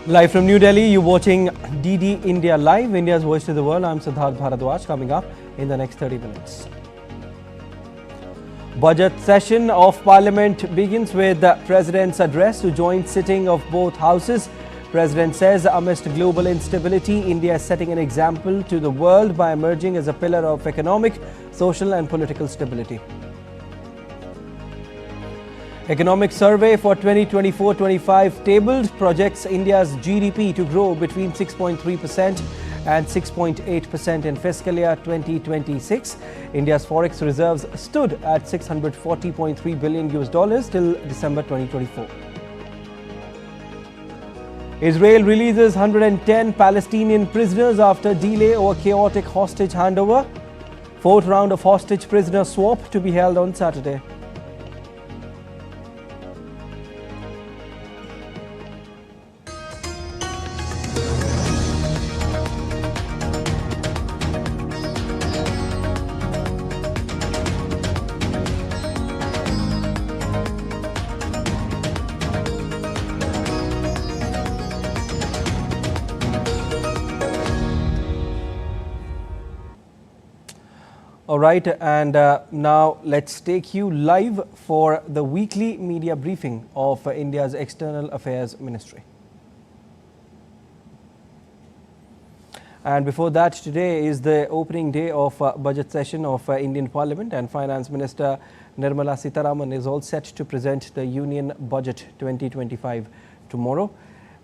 Live from New Delhi, you're watching DD India Live, India's voice to the world. I'm Siddharth Bharadwaj. Coming up in the next 30 minutes. Budget session of Parliament begins with the President's address to joint sitting of both houses. President says amidst global instability, India is setting an example to the world by emerging as a pillar of economic, social and political stability. Economic survey for 2024-25 tabled projects India's GDP to grow between 6.3% and 6.8% in fiscal year 2026. India's forex reserves stood at $640.3 billion till December 2024. Israel releases 110 Palestinian prisoners after delay over chaotic hostage handover. Fourth round of hostage prisoner swap to be held on Saturday. All right, and now let's take you live for the weekly media briefing of India's External Affairs Ministry. And before that, today is the opening day of budget session of Indian Parliament, and Finance Minister Nirmala Sitharaman is all set to present the Union Budget 2025 tomorrow.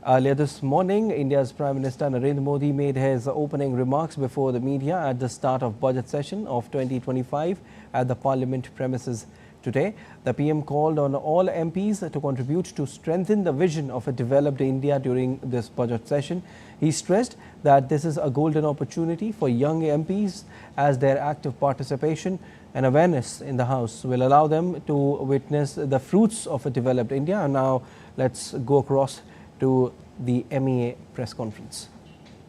Earlier this morning, India's Prime Minister Narendra Modi made his opening remarks before the media at the start of budget session of 2025 at the Parliament premises today. The PM called on all MPs to contribute to strengthen the vision of a developed India during this budget session. He stressed that this is a golden opportunity for young MPs as their active participation and awareness in the House will allow them to witness the fruits of a developed India. And now let's go across to the MEA press conference.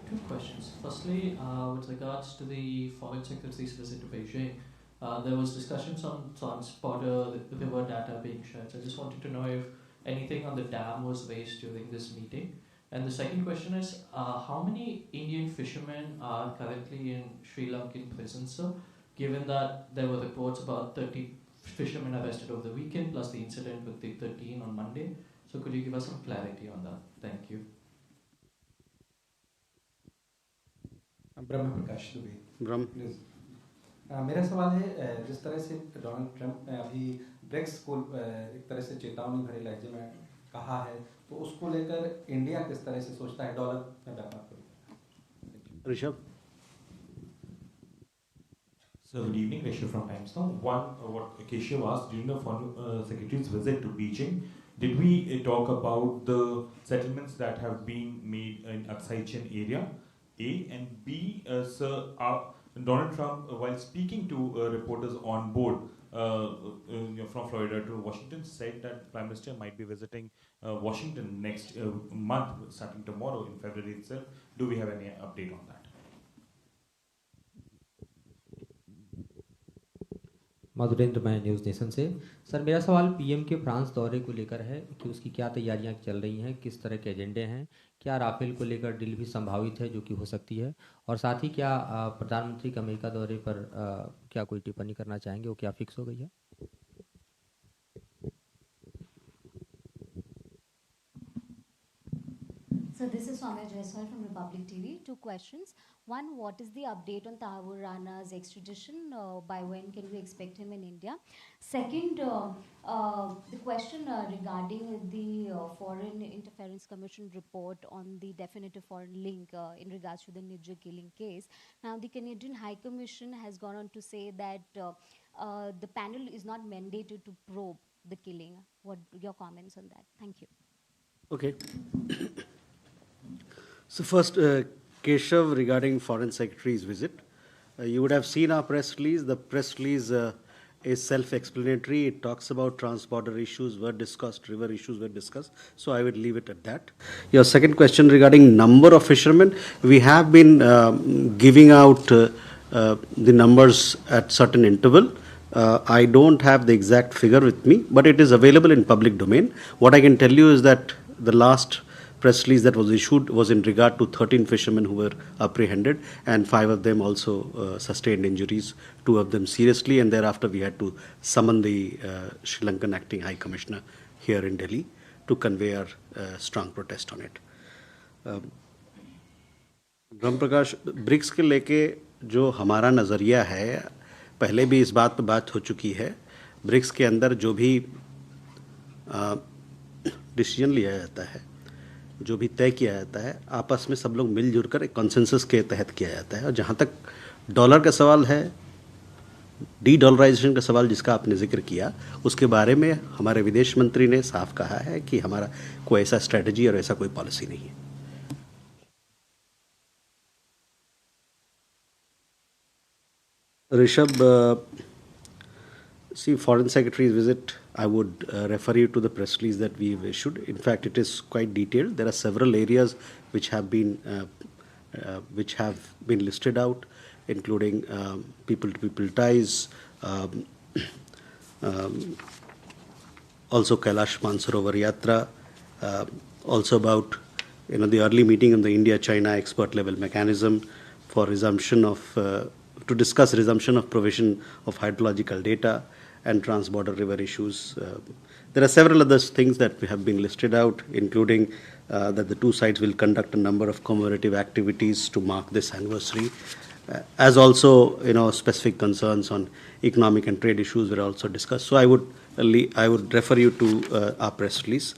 Two questions. Firstly, with regards to the Foreign Secretary's visit to Beijing, there was discussions on transporter river data being shared. So I just wanted to know if anything on the dam was raised during this meeting. And the second question is, how many Indian fishermen are currently in Sri Lankan prison, sir? Given that there were reports about 30 fishermen arrested over the weekend, plus the incident with the 13 on Monday. So could you give us some clarity on that? Thank you. Brahma Prakash Dubey please. मेरा सवाल है, जिस तरह से Donald Trump ने अभी BRICS को एक तरह से चेतावनी भरे लहजे में कहा है, तो उसको लेकर इंडिया किस तरह से सोचता है डॉलर में व्यापार करेगा? Rishabh. So good evening, Rishabh from Times Now. One, what Keshav asked during the Foreign Secretary's visit to Beijing, did we talk about the settlements that have been made in Aksai Chin area? A, and B, sir, Donald Trump, while speaking to reporters on board from Florida to Washington, said that Prime Minister might be visiting Washington next month, starting tomorrow in February itself. Do we have any update on that? Madhurendra, मैं news nation से। Sir, मेरा सवाल PM के France दौरे को लेकर है कि उसकी क्या तैयारियां चल रही हैं, किस तरह के एजेंडे हैं, क्या राफेल को लेकर डील भी संभावित है जो कि हो सकती है, और साथ ही क्या प्रधानमंत्री के अमेरिका दौरे पर क्या कोई टिप्पणी करना चाहेंगे, वो क्या फिक्स हो गई है? So this is Soumya Jaiswal from Republic TV. Two questions. One, what is the update on Tahir Rana's extradition? By when can we expect him in India? Second, the question regarding the Foreign Interference Commission report on the definitive foreign link in regards to the Nijjhar killing case. Now, the Canadian High Commission has gone on to say that the panel is not mandated to probe the killing. What are your comments on that? Thank you. Okay. So first, Keshav, regarding Foreign Secretary's visit, you would have seen our press release. The press release is self-explanatory. It talks about trans-border issues were discussed, river issues were discussed. So I would leave it at that. Your second question regarding number of fishermen, we have been giving out the numbers at certain interval. I don't have the exact figure with me, but it is available in public domain. What I can tell you is that the last press release that was issued was in regard to 13 fishermen who were apprehended, and 5 of them also sustained injuries, 2 of them seriously, and thereafter we had to summon the Sri Lankan Acting High Commissioner here in Delhi to convey our strong protest on it. Brahma Prakash, BRICS के लेके जो हमारा नज़रिया है, पहले भी इस बात पर बात हो चुकी है. ब्रिक्स के अंदर जो भी डिसीजन लिया जाता है, जो भी तय किया जाता है, आपस में सब लोग मिलजुल कर एक कॉन्सेंसस के तहत किया जाता है. और जहाँ तक डॉलर का सवाल है, डी डॉलराइजेशन का सवाल जिसका आपने जिक्र किया, उसके बारे में हमारे विदेश मंत्री ने साफ कहा है कि हमारा कोई ऐसा स्ट्रेटजी और ऐसा कोई पॉलिसी नहीं है. Rishabh, see, Foreign Secretary's visit, I would refer you to the press release that we've issued. In fact, it is quite detailed. There are several areas which have been listed out, including people-to-people ties, also Kailash Mansarovar Yatra, also about the early meeting of the India-China expert-level mechanism for resumption of to discuss resumption of provision of hydrological data and transborder river issues. There are several other things that have been listed out, including that the two sides will conduct a number of commemorative activities to mark this anniversary, as also specific concerns on economic and trade issues were also discussed. So I would refer you to our press release,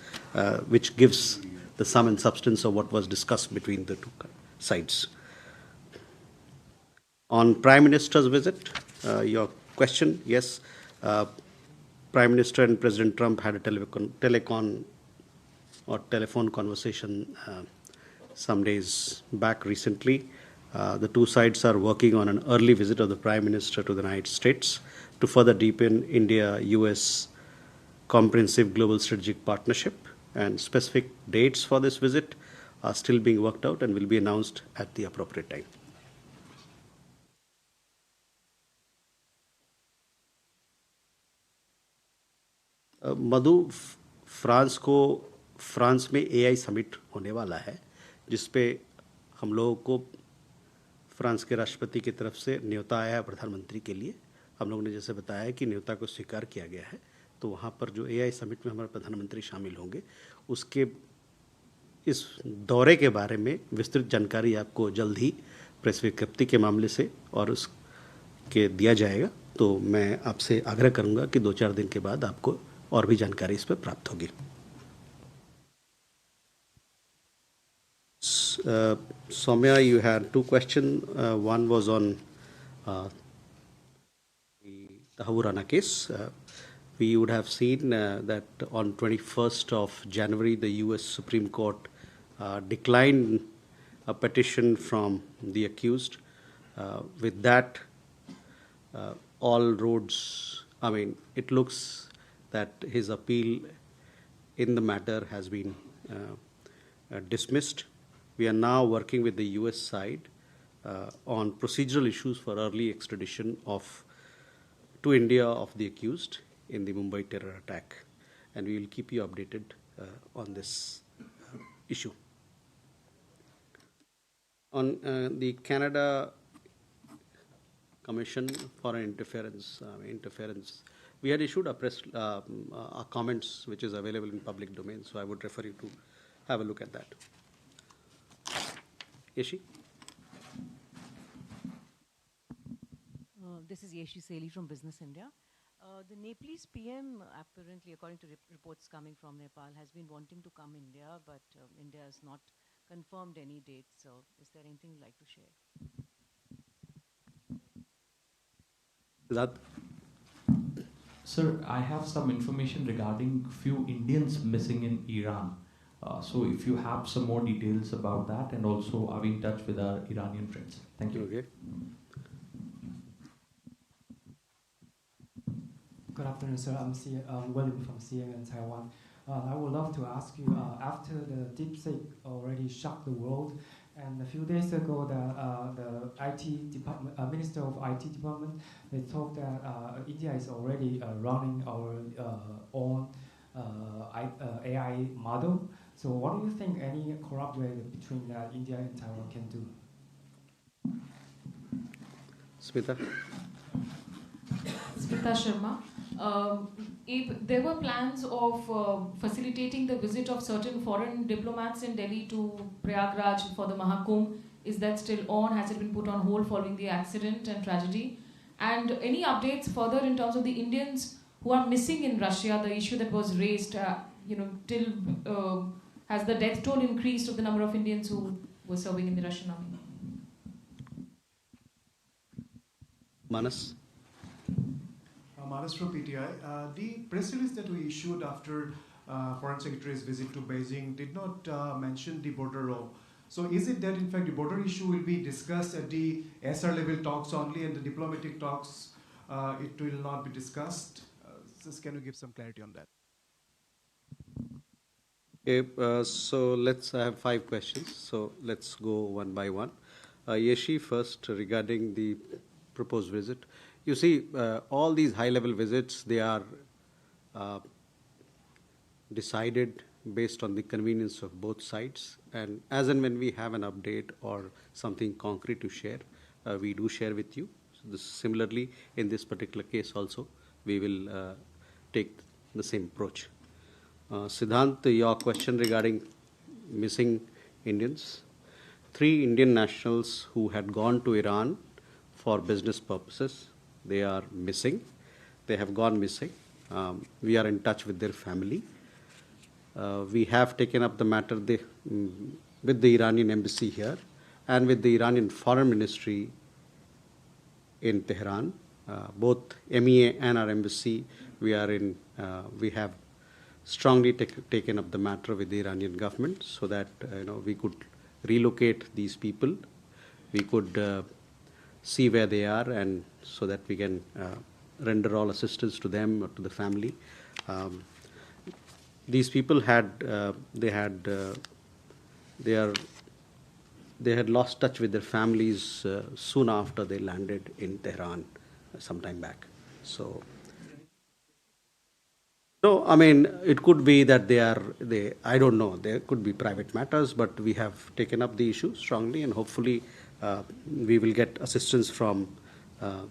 which gives the sum and substance of what was discussed between the two sides. On Prime Minister's visit, your question, yes, Prime Minister and President Trump had a telephone conversation some days back recently. The two sides are working on an early visit of the Prime Minister to the United States to further deepen India-US comprehensive global strategic partnership, and specific dates for this visit are still being worked out and will be announced at the appropriate time. Madhu, France में AI summit होने वाला है, जिस पे हम लोगों को France के राष्ट्रपति की तरफ से न्योता आया है प्रधानमंत्री के लिए. हम लोगों ने जैसे बताया कि न्योता को स्वीकार किया गया है, तो वहाँ पर जो एआई समिट में हमारे प्रधानमंत्री शामिल होंगे, उसके इस दौरे के बारे में विस्तृत जानकारी आपको जल्द ही प्रेस विज्ञप्ति के मामले से और उसके दिया जाएगा. तो मैं आपसे आग्रह करूँगा कि 2-4 दिन के बाद आपको और भी जानकारी इस पर प्राप्त होगी. Soumya, you had 2 questions. One was on the Tahurana case. We would have seen that on 21st of January, the US Supreme Court declined a petition from the accused. With that, all roads, it looks that his appeal in the matter has been dismissed. We are now working with the US side on procedural issues for early extradition to India of the accused in the Mumbai terror attack, and we will keep you updated on this issue. On the Canada Commission for Interference, we had issued a press comments which is available in public domain, so I would refer you to have a look at that. Yeshi? This is Yeshi Seli from Business India. The Nepalese PM, apparently, according to reports coming from Nepal, has been wanting to come India, but India has not confirmed any dates. So, is there anything you'd like to share? Sir, I have some information regarding few Indians missing in Iran. So if you have some more details about that, and also are we in touch with our Iranian friends? Thank you. Okay. Good afternoon, sir. I'm William from CNN Taiwan. I would love to ask you, after the DeepSeek already shocked the world, and a few days ago, the IT department, Minister of IT department, they talked that India is already running our own AI model. So what do you think any collaboration between India and Taiwan can do? Smita? Smita Sharma. If there were plans of facilitating the visit of certain foreign diplomats in Delhi to Prayagraj for the Mahakumbh. Is that still on? Has it been put on hold following the accident and tragedy? And any updates further in terms of the Indians who are missing in Russia, the issue that was raised, till has the death toll increased of the number of Indians who were serving in the Russian army? Manas? Manas from PTI. The press release that we issued after Foreign Secretary's visit to Beijing did not mention the border law. So is it that in fact the border issue will be discussed at the SR level talks only and the diplomatic talks it will not be discussed? Just can you give some clarity on that? Okay, so let's have 5 questions. So let's go one by one. Yeshi, first regarding the proposed visit. You see, all these high-level visits, they are decided based on the convenience of both sides. And as and when we have an update or something concrete to share, we do share with you. So similarly, in this particular case also, we will take the same approach. Siddhant, your question regarding missing Indians. 3 Indian nationals who had gone to Iran for business purposes, they are missing. They have gone missing. We are in touch with their family. We have taken up the matter with the Iranian embassy here and with the Iranian foreign ministry in Tehran. Both MEA and our embassy, we have strongly taken up the matter with the Iranian government so that we could relocate these people. We could see where they are, and so that we can render all assistance to them or to the family. These people had lost touch with their families soon after they landed in Tehran some time back. So, no, I mean, it could be that I don't know, there could be private matters, but we have taken up the issue strongly, and hopefully we will get assistance from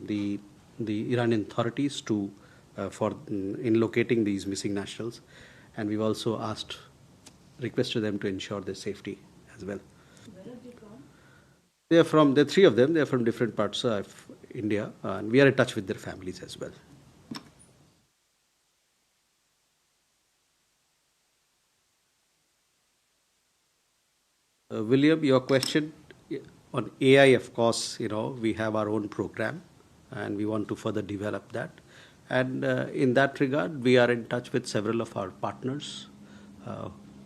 the Iranian authorities in locating these missing nationals. And we've also requested them to ensure their safety as well. Where have they gone? There are 3 of them. They're from different parts of India, and we are in touch with their families as well. William, your question on AI, of course, we have our own program and we want to further develop that. And in that regard, we are in touch with several of our partners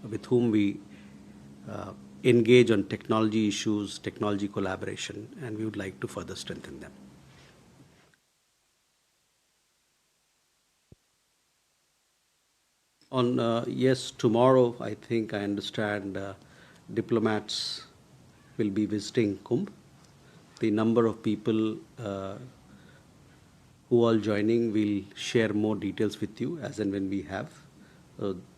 with whom we engage on technology issues, technology collaboration, and we would like to further strengthen them. Yes, tomorrow, I think I understand diplomats will be visiting Kumbh. The number of people who are joining, we'll share more details with you as and when we have.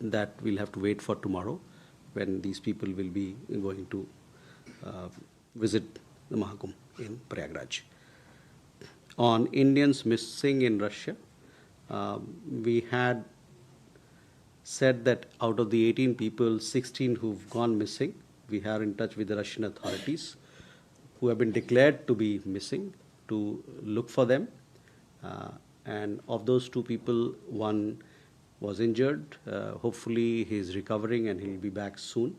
That we'll have to wait for tomorrow, when these people will be going to visit the Mahakumbh in Prayagraj. On Indians missing in Russia, we had said that out of the 18 people, 16 who've gone missing, we are in touch with the Russian authorities who have been declared to be missing to look for them. And of those 2 people, 1 was injured. Hopefully he's recovering and he'll be back soon.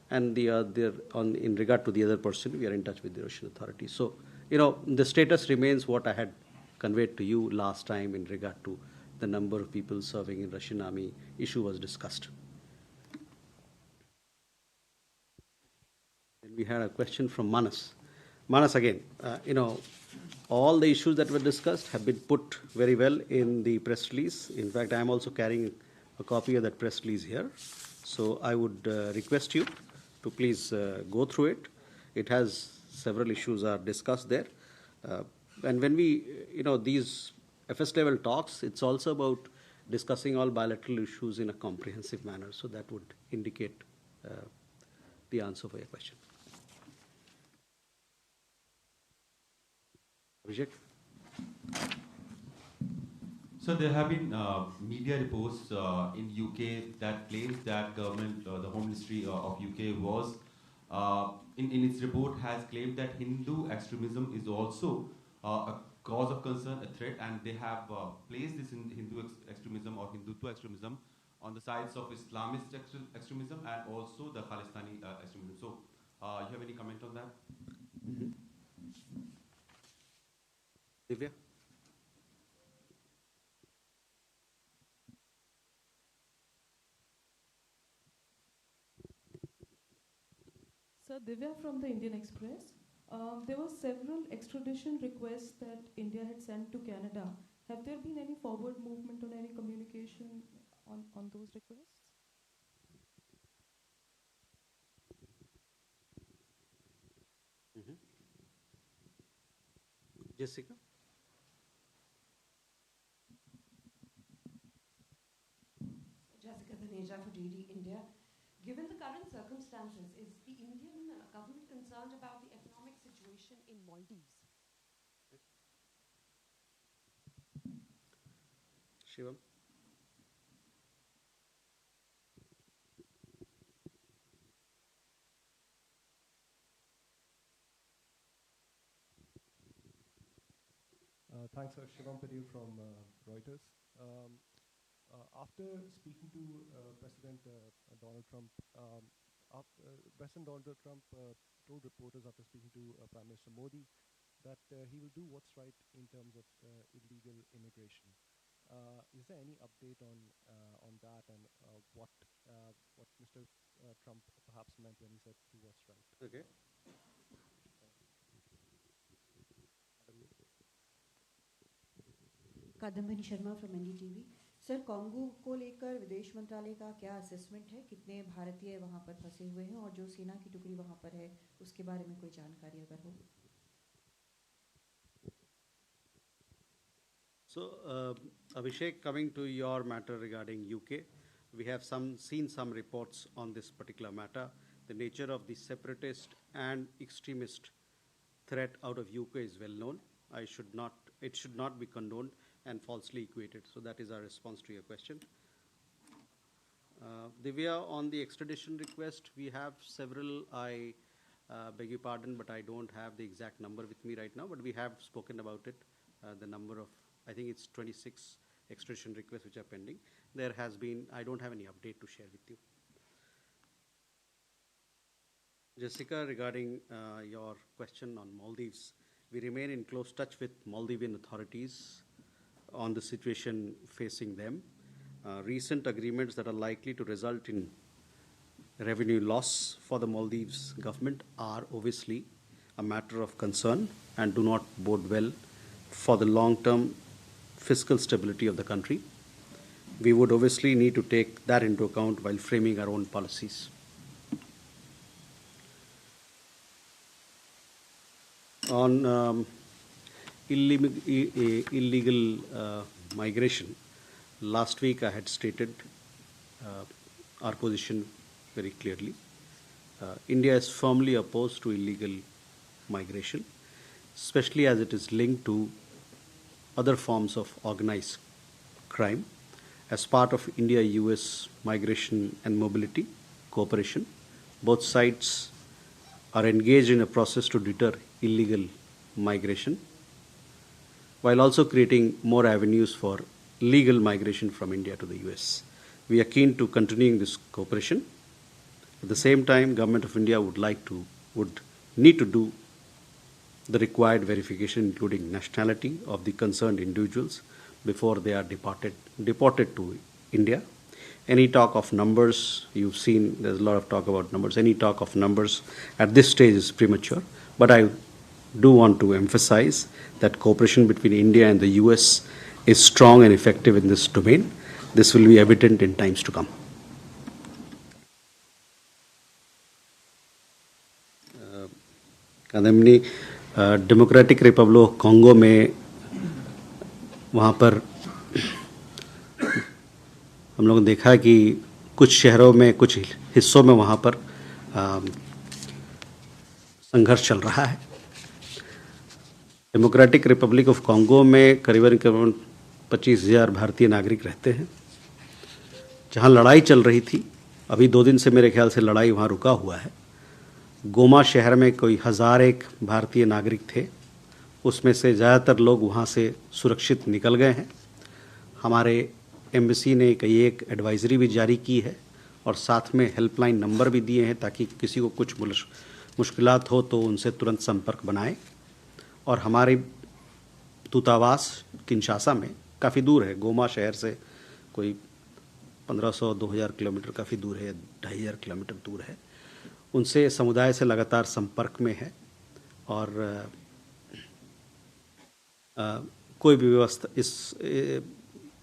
And in regard to the other person, we are in touch with the Russian authorities. So, the status remains what I had conveyed to you last time in regard to the number of people serving in Russian army. Issue was discussed. Then we had a question from Manas. Manas, again, all the issues that were discussed have been put very well in the press release. In fact, I am also carrying a copy of that press release here. So I would request you to please go through it. It has several issues are discussed there. And when we, these FS level talks, it's also about discussing all bilateral issues in a comprehensive manner. So that would indicate the answer for your question. Abhishek? So there have been media reports in UK that claims that government, the Home Ministry of UK was, in its report has claimed that Hindu extremism is also a cause of concern, a threat, and they have placed this in Hindu extremism or Hindutva extremism on the sides of Islamist extremism and also the Khalistani extremism. So you have any comment on that? Mm-hmm. Divya? Sir, Divya from the Indian Express. There were several extradition requests that India had sent to Canada. Have there been any forward movement on any communication on those requests? Mm-hmm. Jessica? Jessica Dhaneja for DD India. Given the current circumstances, is the Indian government concerned about the economic situation in Maldives? Shivam? Thanks, sir. Shivam Patil from Reuters. After speaking to President Donald Trump, President Donald Trump told reporters after speaking to Prime Minister Modi that he will do what's right in terms of illegal immigration. Is there any update on that and what Mr. Trump perhaps meant when he said do what's right? Okay. Kadambini Sharma from NDTV. Sir, Congo को लेकर विदेश मंत्रालय का क्या assessment है? कितने भारतीय वहां पर फंसे हुए हैं और जो सेना की टुकड़ी वहां पर है उसके बारे में कोई जानकारी अगर हो? So, Abhishek, coming to your matter regarding UK, we have seen some reports on this particular matter. The nature of the separatist and extremist threat out of UK is well known. It should not be condoned and falsely equated. So that is our response to your question. Divya, on the extradition request, we have several. I beg your pardon, but I don't have the exact number with me right now, but we have spoken about it. The number of, I think it's 26 extradition requests which are pending. There has been, I don't have any update to share with you. Jessica, regarding your question on Maldives, we remain in close touch with Maldivian authorities on the situation facing them. Recent agreements that are likely to result in revenue loss for the Maldives government are obviously a matter of concern and do not bode well for the long-term fiscal stability of the country. We would obviously need to take that into account while framing our own policies. On illegal migration, last week I had stated our position very clearly. India is firmly opposed to illegal migration, especially as it is linked to other forms of organized crime. As part of India-US migration and mobility cooperation, both sides are engaged in a process to deter illegal migration, while also creating more avenues for legal migration from India to the US. We are keen to continuing this cooperation. At the same time, Government of India would need to do the required verification, including nationality of the concerned individuals before they are deported to India. Any talk of numbers, you've seen there's a lot of talk about numbers, any talk of numbers at this stage is premature, but I do want to emphasize that cooperation between India and the US is strong and effective in this domain. This will be evident in times to come. Kadambini, democratic Republic of Congo में वहाँ पर हम लोगों ने देखा कि कुछ शहरों में, कुछ हिस्सों में वहाँ पर संघर्ष चल रहा है। डेमोक्रेटिक रिपब्लिक ऑफ कॉन्गो में करीबन 25,000 भारतीय नागरिक रहते हैं। जहाँ लड़ाई चल रही थी, अभी 2 दिन से मेरे ख्याल से लड़ाई वहाँ रुका हुआ है। गोमा शहर में कोई 1001 भारतीय नागरिक थे, उसमें से ज़्यादातर लोग वहाँ से सुरक्षित निकल गए हैं। हमारे एम्बेसी ने कई एक एडवाइजरी भी जारी की है और साथ में हेल्पलाइन नंबर भी दिए हैं ताकि किसी को कुछ मुश्किलात हो तो उनसे तुरंत संपर्क बनाएं। और हमारे दूतावास किंशासा में काफ़ी दूर है, गोमा शहर से कोई 1500-2000 किलोमीटर काफ़ी दूर है, 2500 किलोमीटर दूर है। उनसे समुदाय से लगातार संपर्क में है और कोई भी व्यवस्था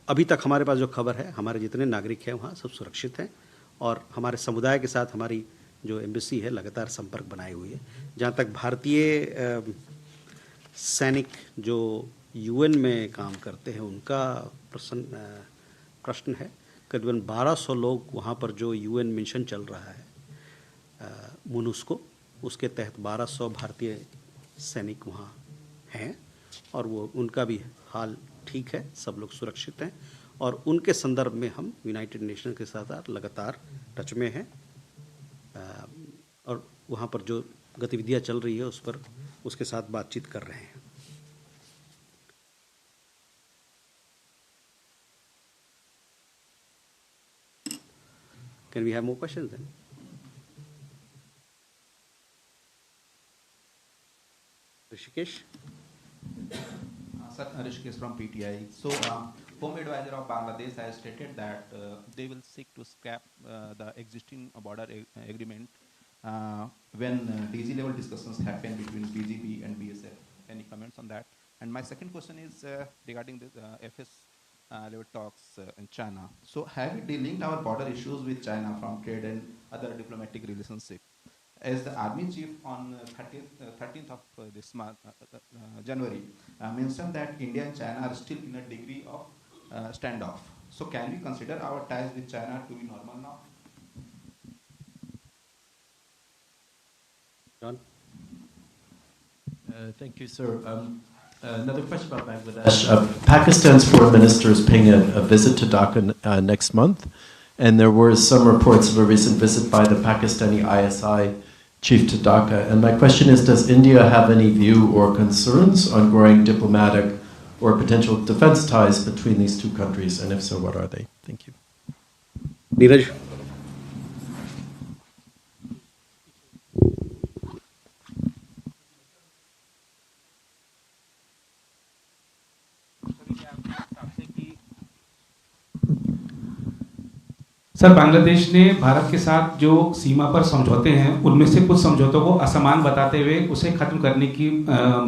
अभी तक हमारे पास जो खबर है, हमारे जितने नागरिक हैं वहाँ सब सुरक्षित हैं और हमारे समुदाय के साथ हमारी जो एम्बेसी है लगातार संपर्क बनाए हुई है। जहाँ तक भारतीय सैनिक जो यूएन में काम करते हैं उनका प्रश्न है, करीबन 1200 लोग वहाँ पर जो यूएन मिशन चल रहा है मुनुस्को, उसके तहत 1200 भारतीय सैनिक वहाँ हैं और वो उनका भी हाल ठीक है, सब लोग सुरक्षित हैं और उनके संदर्भ में हम यूनाइटेड नेशन के साथ लगातार टच में हैं और वहाँ पर जो गतिविधियाँ चल रही है उस पर उसके साथ बातचीत कर रहे हैं। Can we have more questions then? Rishikesh? Sir, Rishikesh from PTI. So, Home Advisor of Bangladesh has stated that they will seek to scrap the existing border agreement when DG level discussions happen between BGB and BSF. Any comments on that? And my second question is regarding the FS level talks in China. So have we delinked our border issues with China from trade and other diplomatic relationship? As the army chief on 13th of this month, January, mentioned that India and China are still in a degree of standoff. So can we consider our ties with China to be normal now? John? Thank you, sir. Another question about Bangladesh. Pakistan's foreign minister is paying a visit to Dhaka next month, and there were some reports of a recent visit by the Pakistani ISI chief to Dhaka. And my question is, does India have any view or concerns on growing diplomatic or potential defense ties between these two countries? And if so, what are they? Thank you. Neeraj? Sir, Bangladesh ने भारत के साथ जो सीमा पर समझौते हैं उनमें से कुछ समझौतों को असमान बताते हुए उसे खत्म करने की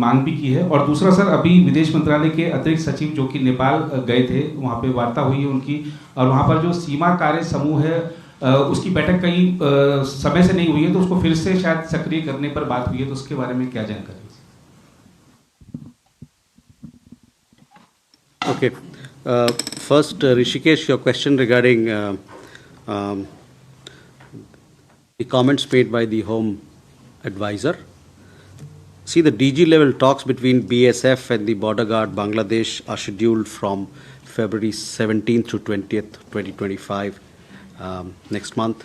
मांग भी की है। और दूसरा सर, अभी विदेश मंत्रालय के अतिरिक्त सचिव जो कि नेपाल गए थे, वहाँ पे वार्ता हुई है उनकी, और वहाँ पर जो सीमा कार्य समूह है उसकी बैठक कहीं समय से नहीं हुई है, तो उसको फिर से शायद सक्रिय करने पर बात हुई है, तो उसके बारे में क्या जानकारी? Okay. First, Rishikesh, your question regarding the comments made by the Home Advisor. See, the DG level talks between BSF and the border guard Bangladesh are scheduled from February 17th to 20th, 2025, next month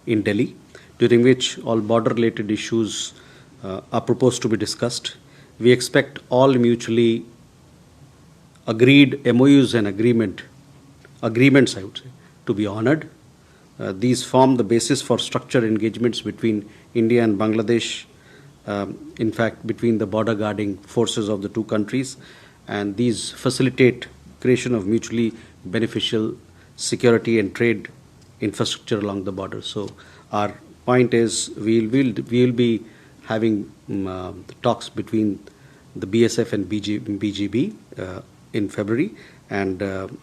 in Delhi, during which all border-related issues are proposed to be discussed. We expect all mutually agreed MOUs and agreements, I would say, to be honored. These form the basis for structured engagements between India and Bangladesh, in fact, between the border guarding forces of the two countries, and these facilitate creation of mutually beneficial security and trade infrastructure along the border. So our point is we will be having talks between the BSF and BGB in February, and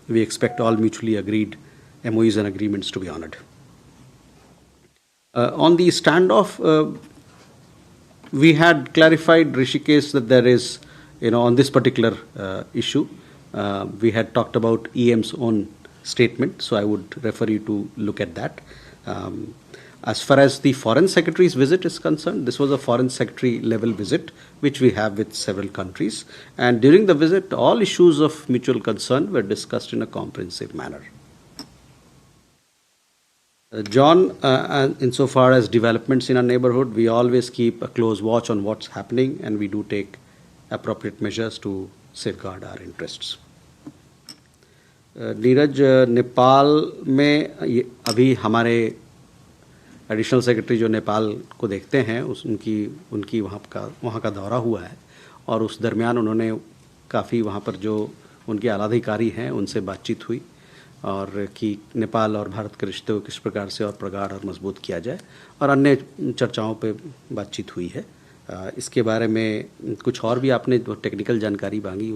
we expect all mutually agreed MOUs and agreements to be honored. On the standoff, we had clarified, Rishikesh, that there is, on this particular issue, we had talked about EM's own statement, so I would refer you to look at that. As far as the foreign secretary's visit is concerned, this was a foreign secretary level visit which we have with several countries, and during the visit all issues of mutual concern were discussed in a comprehensive manner. John, insofar as developments in our neighborhood, we always keep a close watch on what's happening, and we do take appropriate measures to safeguard our interests. Neeraj, Nepal में अभी हमारे additional secretary जो नेपाल को देखते हैं उनकी वहाँ का दौरा हुआ है, और उस दरमियान उन्होंने काफ़ी वहाँ पर जो उनके आलाधिकारी हैं उनसे बातचीत हुई, और कि नेपाल और भारत के रिश्ते को किस प्रकार से और प्रगाढ़ और मजबूत किया जाए, और अन्य चर्चाओं पे बातचीत हुई है। इसके बारे में कुछ और भी आपने जो टेक्निकल जानकारी मांगी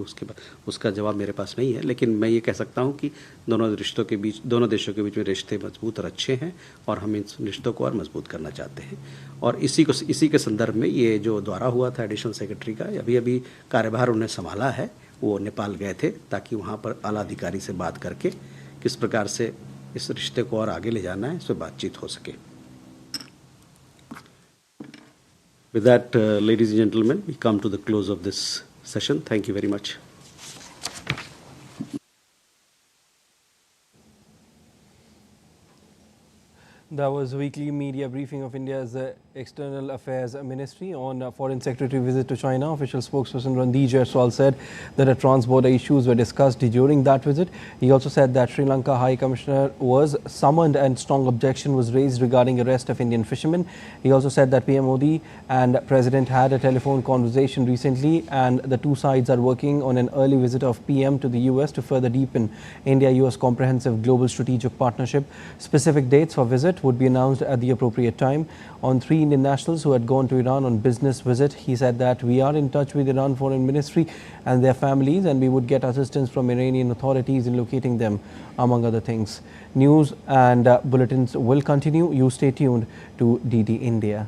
उसका जवाब मेरे पास नहीं है, लेकिन मैं ये कह सकता हूँ कि दोनों देशों के बीच में रिश्ते मजबूत और अच्छे हैं, और हम इन रिश्तों को और मजबूत करना चाहते हैं। और इसी के संदर्भ में ये जो दौरा हुआ था एडिशनल सेक्रेटरी का, अभी कार्यभार उन्हें संभाला है, वो नेपाल गए थे ताकि वहाँ पर आला अधिकारी से बात करके किस प्रकार से इस रिश्ते को और आगे ले जाना है, इस पर बातचीत हो सके। With that, ladies and gentlemen, we come to the close of this session. Thank you very much. That was a weekly media briefing of India's External Affairs Ministry on Foreign Secretary visit to China. Official spokesperson Randeep Jaiswal said that trans-border issues were discussed during that visit. He also said that Sri Lanka High Commissioner was summoned and strong objection was raised regarding arrest of Indian fishermen. He also said that PM Modi and President had a telephone conversation recently, and the two sides are working on an early visit of PM to the US to further deepen India-US comprehensive global strategic partnership. Specific dates for visit would be announced at the appropriate time. On 3 Indian nationals who had gone to Iran on business visit, he said that we are in touch with Iran Foreign Ministry and their families, and we would get assistance from Iranian authorities in locating them, among other things. News and bulletins will continue. You stay tuned to DD India.